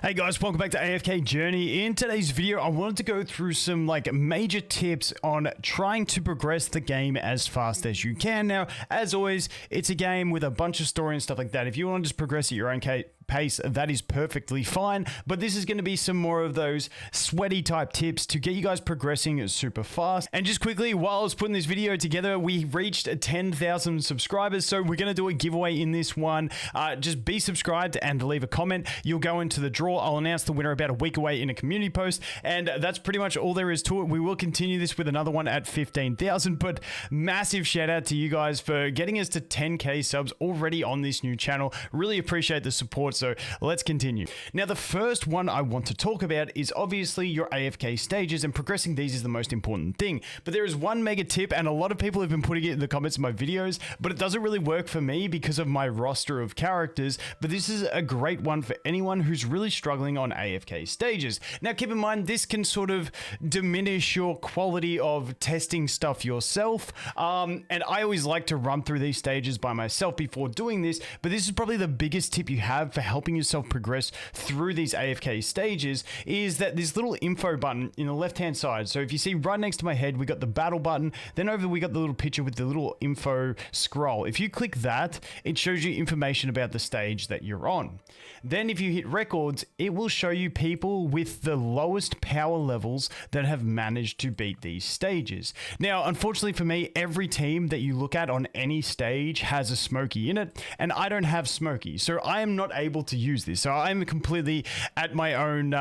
Hey guys, welcome back to AFK Journey. In today's video, I wanted to go through some major tips on trying to progress the game as fast as you can. Now, as always, it's a game with a bunch of story and stuff like that. If you want to just progress at your own pace, that is perfectly fine. But this is going to be some more of those sweaty type tips to get you guys progressing super fast. And just quickly, while I was putting this video together, we reached 10,000 subscribers. So we're going to do a giveaway in this one. Just be subscribed and leave a comment. You'll go into the draw. I'll announce the winner about a week away in a community post. And that's pretty much all there is to it. We will continue this with another one at 15,000. But massive shout out to you guys for getting us to 10K subs already on this new channel. Really appreciate the support. So let's continue. Now, the first one I want to talk about is obviously your AFK stages, and progressing these is the most important thing. But there is one mega tip, and a lot of people have been putting it in the comments of my videos, but it doesn't really work for me because of my roster of characters. But this is a great one for anyone who's really struggling on AFK stages. Now, keep in mind, this can sort of diminish your quality of testing stuff yourself. And I always like to run through these stages by myself before doing this, but this is probably the biggest tip you have for helping yourself progress through these AFK stages is that this little info button in the left hand side. So if you see right next to my head, we got the battle button, then over we got the little picture with the little info scroll. If you click that, it shows you information about the stage that you're on. Then if you hit records, it will show you people with the lowest power levels that have managed to beat these stages. Now, unfortunately for me, every team that you look at on any stage has a Smokey in it, and I don't have Smokey, so I am not able to use this. So I'm completely at my own,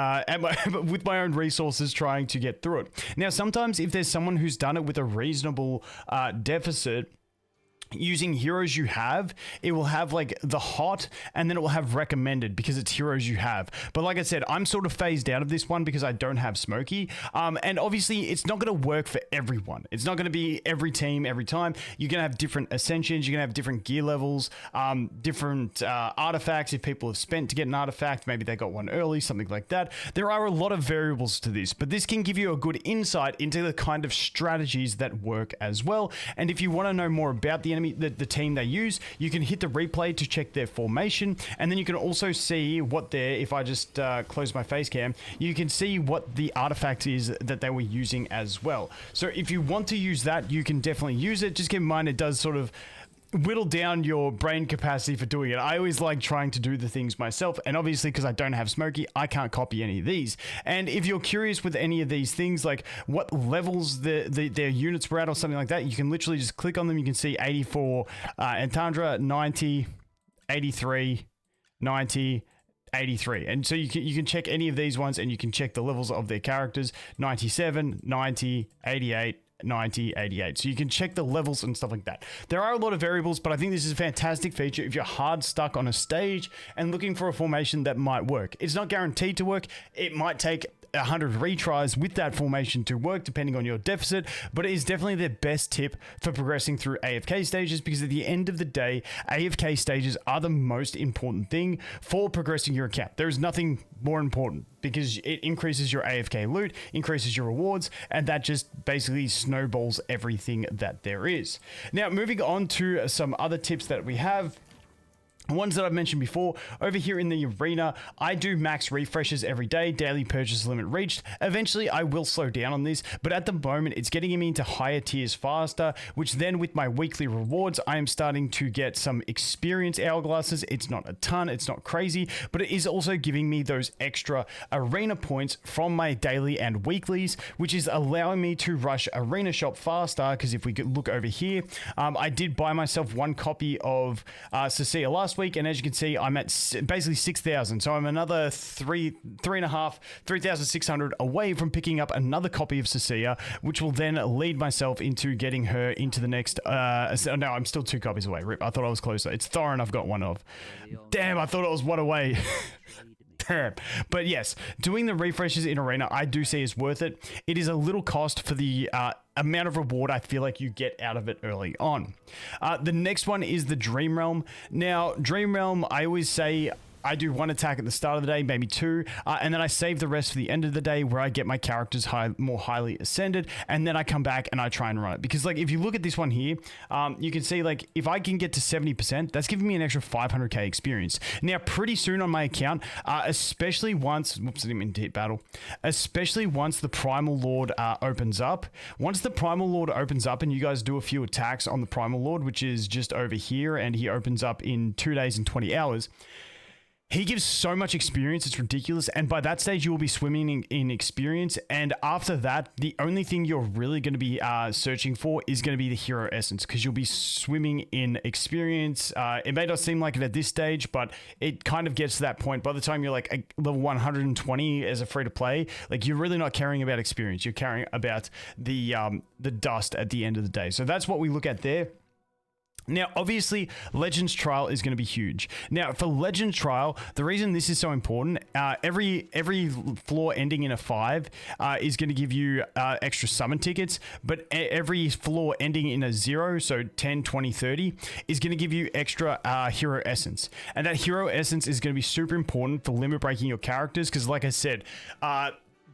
with my own resources trying to get through it. Now, sometimes if there's someone who's done it with a reasonable deficit, using heroes you have, it will have like the hot, and then it will have recommended because it's heroes you have. But like I said, I'm sort of phased out of this one because I don't have Smokey. And obviously it's not going to work for everyone. It's not going to be every team every time. You're going to have different ascensions. You're going to have different gear levels, different artifacts. If people have spent to get an artifact, maybe they got one early, something like that. There are a lot of variables to this, but this can give you a good insight into the kind of strategies that work as well. And if you want to know more about the enemy, the team they use, you can hit the replay to check their formation, and then you can also see what their, if I just close my face cam, you can see what the artifact is that they were using as well. So if you want to use that, you can definitely use it. Just keep in mind, it does sort of whittle down your brain capacity for doing it. I always like trying to do the things myself, and obviously because I don't have Smokey, I can't copy any of these. And if you're curious with any of these things, like what levels their units were at or something like that, you can literally just click on them. You can see 84 Antandra, 90, 83, 90, 83. And so you can check any of these ones, and you can check the levels of their characters: 97, 90, 88, 90, 88. So you can check the levels and stuff like that. There are a lot of variables, but I think this is a fantastic feature if you're hard stuck on a stage and looking for a formation that might work. It's not guaranteed to work. It might take 100 retries with that formation to work, depending on your deficit, but it is definitely the best tip for progressing through AFK stages, because at the end of the day, AFK stages are the most important thing for progressing your account. There is nothing more important, because it increases your AFK loot, increases your rewards, and that just basically snowballs everything that there is. Now, moving on to some other tips that we have. Ones that I've mentioned before, over here in the arena, I do max refreshes every day, daily purchase limit reached. Eventually, I will slow down on this, but at the moment, it's getting me into higher tiers faster, which then with my weekly rewards, I am starting to get some experience hourglasses. It's not a ton, it's not crazy, but it is also giving me those extra arena points from my daily and weeklies, which is allowing me to rush arena shop faster, because if we look over here, I did buy myself one copy of Cecilia last week, and as you can see, I'm at basically 6,000, so I'm another 3,600 away from picking up another copy of Cecilia, which will then lead myself into getting her into the next no, I'm still 2 copies away. Rip, I thought I was closer. It's Thorin I've got one of. Damn, I thought I was one away. But yes, doing the refreshes in arena, I do see is worth it. It is a little cost for the amount of reward I feel like you get out of it early on. The next one is the Dream Realm. Now, Dream Realm, I always say, I do one attack at the start of the day, maybe two, and then I save the rest for the end of the day where I get my characters more highly ascended, and then I come back and I try and run it. Because like if you look at this one here, you can see like if I can get to 70%, that's giving me an extra 500k experience. Now pretty soon on my account, especially once, whoops, I didn't mean to hit battle, especially once the Primal Lord opens up. Once the Primal Lord opens up and you guys do a few attacks on the Primal Lord, which is just over here, and he opens up in 2 days and 20 hours, he gives so much experience, it's ridiculous. And by that stage, you will be swimming in experience. And after that, the only thing you're really going to be searching for is going to be the hero essence, because you'll be swimming in experience. It may not seem like it at this stage, but it kind of gets to that point. By the time you're like level 120 as a free to play, like you're really not caring about experience. You're caring about the dust at the end of the day. So that's what we look at there. Now, obviously, Legends Trial is going to be huge. Now, for Legends Trial, the reason this is so important, every floor ending in a 5 is going to give you extra summon tickets, but every floor ending in a 0, so 10, 20, 30, is going to give you extra hero essence. And that hero essence is going to be super important for limit breaking your characters, because like I said,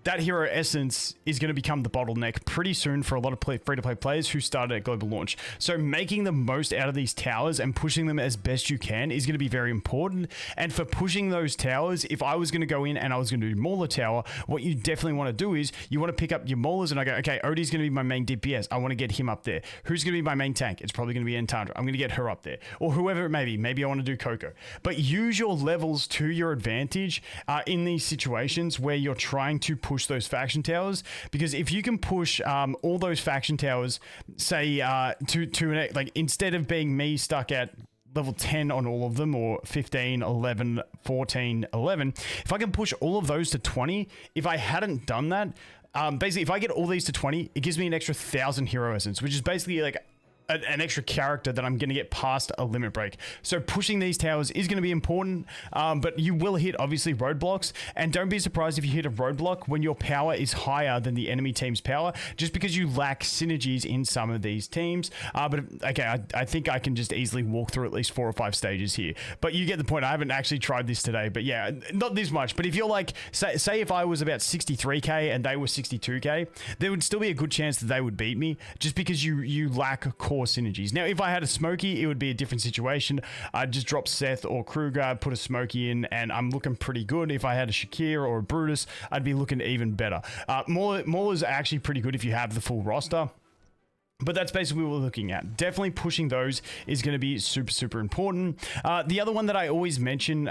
that hero essence is going to become the bottleneck pretty soon for a lot of free-to-play players who started at global launch. So making the most out of these towers and pushing them as best you can is going to be very important. And for pushing those towers, if I was going to go in and I was going to do Mauler Tower, what you definitely want to do is you want to pick up your Maulers and I go, okay, Odie's going to be my main DPS. I want to get him up there. Who's going to be my main tank? It's probably going to be Entandra. I'm going to get her up there. Or whoever it may be. Maybe I want to do Coco. But use your levels to your advantage in these situations where you're trying to push those faction towers, because if you can push all those faction towers, say to like, instead of being me stuck at level 10 on all of them, or 15, 11, 14, 11, if I can push all of those to 20, if I hadn't done that, basically if I get all these to 20, it gives me an extra 1,000 hero essence, which is basically like an extra character that I'm going to get past a limit break. So pushing these towers is going to be important, but you will hit obviously roadblocks, and don't be surprised if you hit a roadblock when your power is higher than the enemy team's power, just because you lack synergies in some of these teams. But okay, I think I can just easily walk through at least 4 or 5 stages here, but you get the point. I haven't actually tried this today, but yeah, not this much. But if you're like, say if I was about 63k and they were 62k, there would still be a good chance that they would beat me, just because you lack core synergies. Now, if I had a Smokey, it would be a different situation. I'd just drop Seth or Kruger, put a Smokey in, and I'm looking pretty good. If I had a Shakir or a Brutus, I'd be looking even better. Maulers are actually pretty good if you have the full roster. But that's basically what we're looking at. Definitely pushing those is going to be super, super important. The other one that I always mention,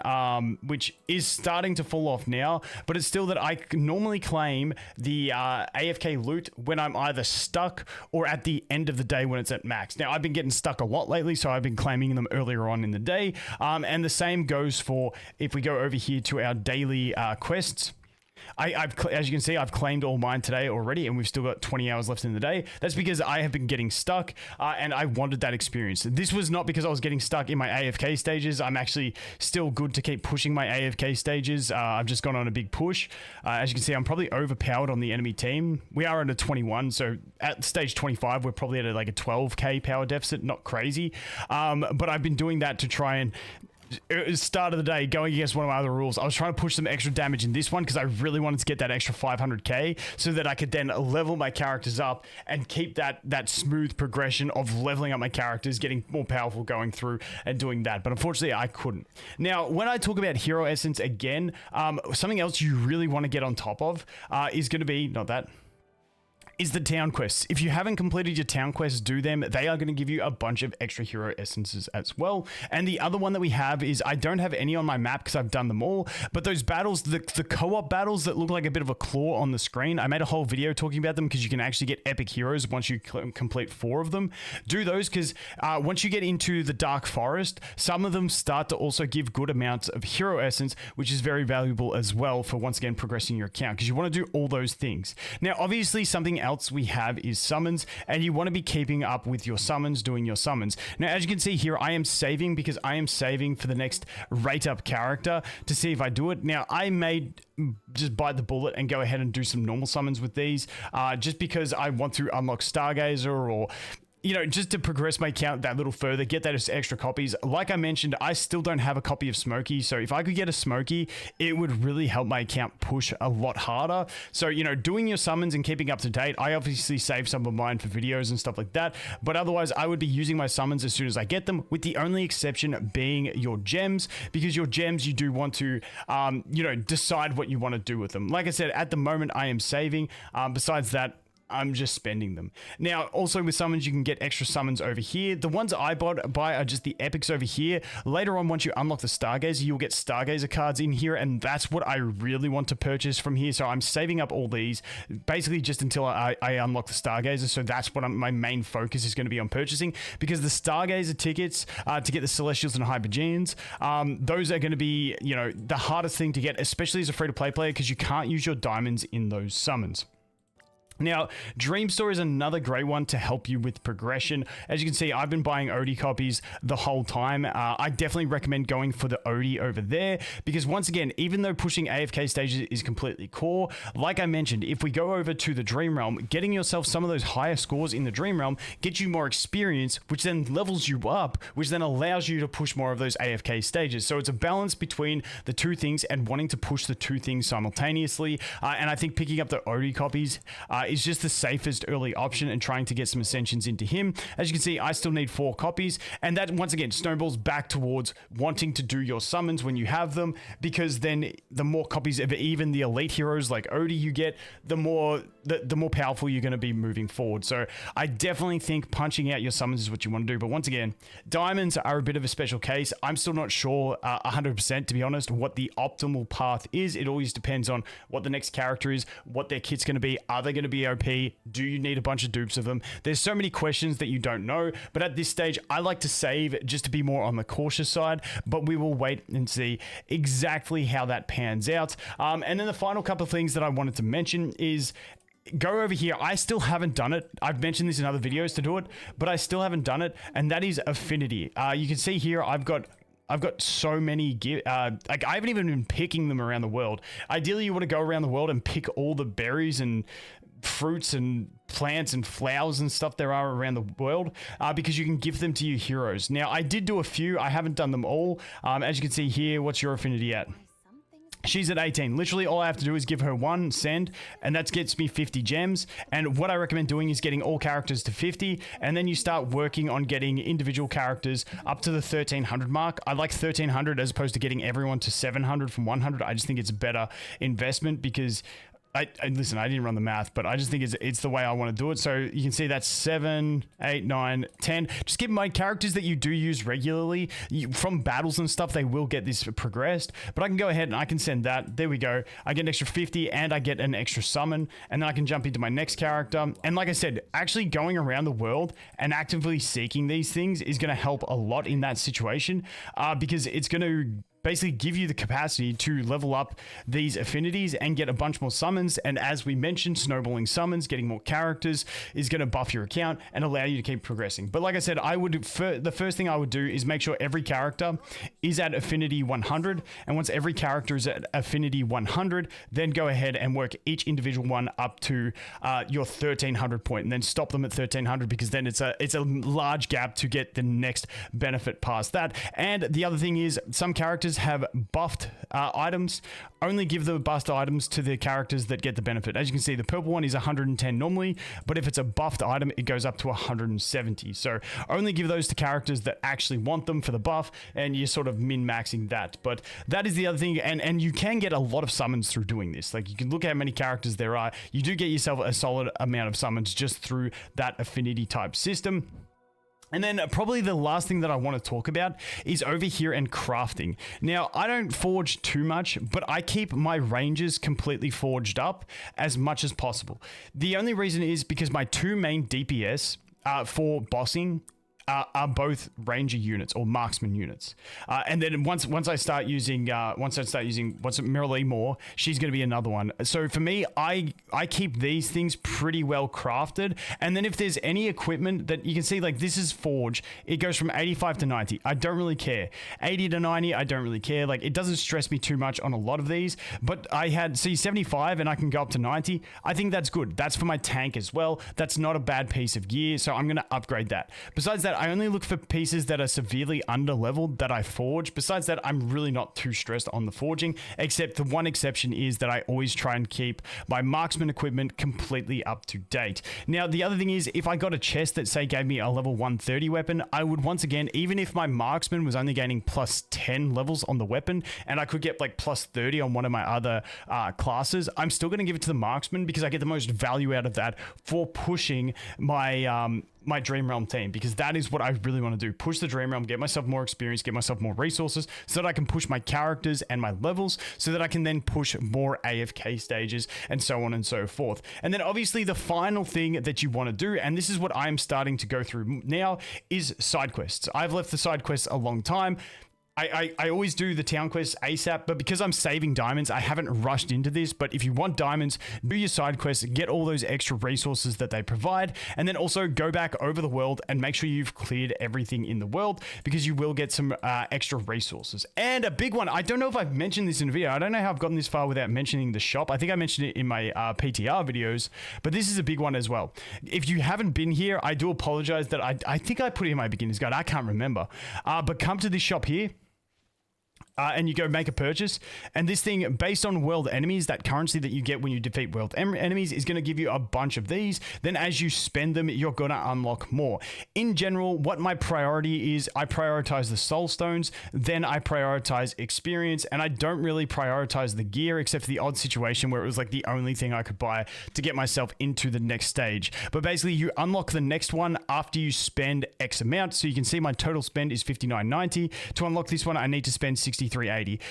which is starting to fall off now, but it's still that I normally claim the AFK loot when I'm either stuck or at the end of the day when it's at max. Now, I've been getting stuck a lot lately, so I've been claiming them earlier on in the day. And the same goes for if we go over here to our daily quests. As you can see, I've claimed all mine today already, and we've still got 20 hours left in the day. That's because I have been getting stuck, and I wanted that experience. This was not because I was getting stuck in my AFK stages. I'm actually still good to keep pushing my AFK stages. I've just gone on a big push. As you can see, I'm probably overpowered on the enemy team. We are at a 21, so at stage 25, we're probably at like a 12k power deficit. Not crazy, but I've been doing that to try and start of the day going against one of my other rules. I was trying to push some extra damage in this one because I really wanted to get that extra 500k so that I could then level my characters up and keep that smooth progression of leveling up my characters, getting more powerful going through and doing that. But unfortunately, I couldn't. Now, when I talk about hero essence again, something else you really want to get on top of is going to be, not that, is the town quests. If you haven't completed your town quests, do them. They are going to give you a bunch of extra hero essences as well. And the other one that we have is, I don't have any on my map because I've done them all, but those battles, the co-op battles that look like a bit of a claw on the screen, I made a whole video talking about them because you can actually get epic heroes once you complete 4 of them. Do those because once you get into the Dark Forest, some of them start to also give good amounts of hero essence, which is very valuable as well for, once again, progressing your account, because you want to do all those things. Now, obviously, something else we have is summons, and you want to be keeping up with your summons, doing your summons. Now, as you can see here, I am saving because I am saving for the next rate up character to see if I do it. Now, I may just bite the bullet and go ahead and do some normal summons with these, just because I want to unlock Stargazer or you know, just to progress my account that little further, get those extra copies. Like I mentioned, I still don't have a copy of Smokey. So if I could get a Smokey, it would really help my account push a lot harder. So, you know, doing your summons and keeping up to date, I obviously save some of mine for videos and stuff like that. But otherwise, I would be using my summons as soon as I get them, with the only exception being your gems, because your gems, you do want to, you know, decide what you want to do with them. Like I said, at the moment, I am saving. Besides that, I'm just spending them. Now, also with summons, you can get extra summons over here. The ones I buy are just the epics over here. Later on, once you unlock the Stargazer, you'll get Stargazer cards in here, and that's what I really want to purchase from here. So I'm saving up all these, basically just until I unlock the Stargazer. So that's what my main focus is going to be on purchasing, because the Stargazer tickets to get the Celestials and Hypergeans, those are going to be, you know, the hardest thing to get, especially as a free-to-play player, because you can't use your diamonds in those summons. Now, Dream Store is another great one to help you with progression. As you can see, I've been buying Odie copies the whole time. I definitely recommend going for the Odie over there, because once again, even though pushing AFK stages is completely core, like I mentioned, if we go over to the Dream Realm, getting yourself some of those higher scores in the Dream Realm gets you more experience, which then levels you up, which then allows you to push more of those AFK stages. So it's a balance between the two things and wanting to push the two things simultaneously. And I think picking up the Odie copies is just the safest early option, and trying to get some ascensions into him. As you can see, I still need 4 copies, and that once again snowballs back towards wanting to do your summons when you have them, because then the more copies of even the elite heroes like Odie you get, the more powerful you're going to be moving forward. So I definitely think punching out your summons is what you want to do. But once again, diamonds are a bit of a special case. I'm still not sure 100%, to be honest, what the optimal path is. It always depends on what the next character is, what their kit's going to be. Are they going to be OP? Do you need a bunch of dupes of them? There's so many questions that you don't know, but at this stage, I like to save just to be more on the cautious side, but we will wait and see exactly how that pans out. And then the final couple of things that I wanted to mention is, go over here. I still haven't done it. I've mentioned this in other videos to do it, but I still haven't done it, and that is Affinity. You can see here, I've got so many like I haven't even been picking them around the world. Ideally, you want to go around the world and pick all the berries and fruits and plants and flowers and stuff there are around the world, because you can give them to your heroes. Now, I did do a few. I haven't done them all. As you can see here, what's your affinity at? She's at 18. Literally all I have to do is give her 1 send, and that gets me 50 gems. And what I recommend doing is getting all characters to 50, and then you start working on getting individual characters up to the 1300 mark. I like 1300 as opposed to getting everyone to 700 from 100. I just think it's a better investment, because listen, I didn't run the math, but I just think it's the way I want to do it. So you can see that's 7, 8, 9, 10. Just keep in mind, characters that you do use regularly from battles and stuff, they will get this progressed. But I can go ahead and I can send that. There we go. I get an extra 50 and I get an extra summon, and then I can jump into my next character. And like I said, actually going around the world and actively seeking these things is going to help a lot in that situation, because it's going to basically give you the capacity to level up these affinities and get a bunch more summons. And as we mentioned, snowballing summons, getting more characters is going to buff your account and allow you to keep progressing. But like I said, the first thing I would do is make sure every character is at affinity 100. And once every character is at affinity 100, then go ahead and work each individual one up to your 1300 point, and then stop them at 1300, because then it's a large gap to get the next benefit past that. And the other thing is, some characters have buffed items. Only give the buffed items to the characters that get the benefit. As you can see, the purple one is 110 normally, but if it's a buffed item, it goes up to 170. So only give those to characters that actually want them for the buff, and you're sort of min-maxing that. But that is the other thing, and you can get a lot of summons through doing this. Like, you can look at how many characters there are. You do get yourself a solid amount of summons just through that affinity type system. And then probably the last thing that I want to talk about is over here in crafting. Now, I don't forge too much, but I keep my ranges completely forged up as much as possible. The only reason is because my 2 main DPS for bossing are both ranger units or marksman units. And then once I start using what's it, Miralee more, she's going to be another one. So for me, I keep these things pretty well crafted. And then if there's any equipment that you can see, like this is Forge, it goes from 85 to 90. I don't really care. 80 to 90, I don't really care. Like it doesn't stress me too much on a lot of these, but I had 75 and I can go up to 90. I think that's good. That's for my tank as well. That's not a bad piece of gear, so I'm going to upgrade that. Besides that, I only look for pieces that are severely under leveled that I forge. Besides that, I'm really not too stressed on the forging, except the one exception is that I always try and keep my marksman equipment completely up to date. Now, the other thing is, if I got a chest that say gave me a level 130 weapon, I would once again, even if my marksman was only gaining plus 10 levels on the weapon, and I could get like plus 30 on one of my other classes, I'm still going to give it to the marksman because I get the most value out of that for pushing my my Dream Realm team, because that is what I really want to do. Push the Dream Realm, get myself more experience, get myself more resources so that I can push my characters and my levels so that I can then push more AFK stages and so on and so forth. And then obviously the final thing that you want to do, and this is what I'm starting to go through now, is side quests. I've left the side quests a long time. I always do the town quests ASAP, but because I'm saving diamonds, I haven't rushed into this. But if you want diamonds, do your side quests, get all those extra resources that they provide, and then also go back over the world and make sure you've cleared everything in the world, because you will get some extra resources. And a big one, I don't know if I've mentioned this in the video. I don't know how I've gotten this far without mentioning the shop. I think I mentioned it in my PTR videos, but this is a big one as well. If you haven't been here, I do apologize that I think I put it in my beginner's guide. I can't remember. But come to this shop here. And you go make a purchase, and this thing, based on world enemies, that currency that you get when you defeat world enemies is going to give you a bunch of these. Then as you spend them, you're going to unlock more. In general, what my priority is, I prioritize the soul stones, then I prioritize experience, and I don't really prioritize the gear, except for the odd situation where it was like the only thing I could buy to get myself into the next stage. But basically, you unlock the next one after you spend X amount. So you can see my total spend is 59.90. To unlock this one, I need to spend 63.80.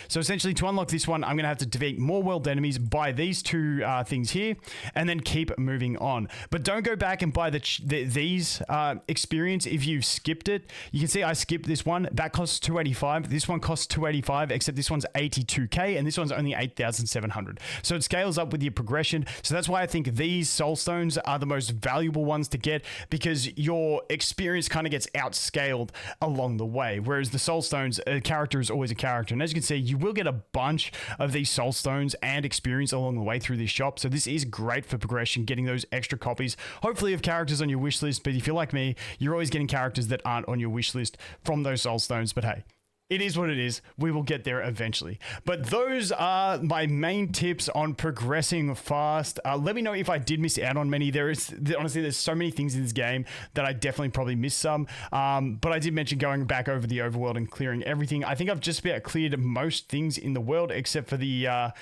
So essentially, to unlock this one, I'm going to have to defeat more world enemies, buy these two things here, and then keep moving on. But don't go back and buy these experience if you've skipped it. You can see I skipped this one. That costs 285. This one costs 285, except this one's 82k, and this one's only 8,700. So it scales up with your progression. So that's why I think these soul stones are the most valuable ones to get, because your experience kind of gets outscaled along the way. Whereas the soul stones, a character is always a character. And as you can see, you will get a bunch of these soul stones and experience along the way through this shop. So this is great for progression, getting those extra copies, hopefully of characters on your wish list. But if you're like me, you're always getting characters that aren't on your wish list from those soul stones. But hey, it is what it is. We will get there eventually. But those are my main tips on progressing fast. Let me know if I did miss out on many. Honestly, there's so many things in this game that I definitely probably missed some. But I did mention going back over the overworld and clearing everything. I think I've just about cleared most things in the world, except for the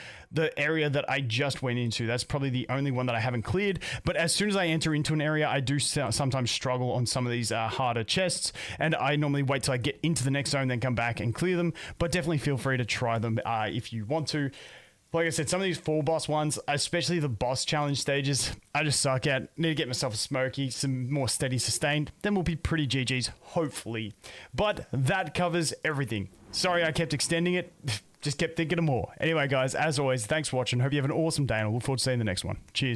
area that I just went into. That's probably the only one that I haven't cleared. But as soon as I enter into an area, I do sometimes struggle on some of these harder chests. And I normally wait till I get into the next zone, then come back and clear them. But definitely feel free to try them if you want to. Like I said, some of these full boss ones, especially the boss challenge stages, I just suck at. Need to get myself a smoky, some more steady sustained. Then we'll be pretty GG's, hopefully. But that covers everything. Sorry I kept extending it. Just kept thinking of more. Anyway, guys, as always, thanks for watching. Hope you have an awesome day, and I look forward to seeing you in the next one. Cheers.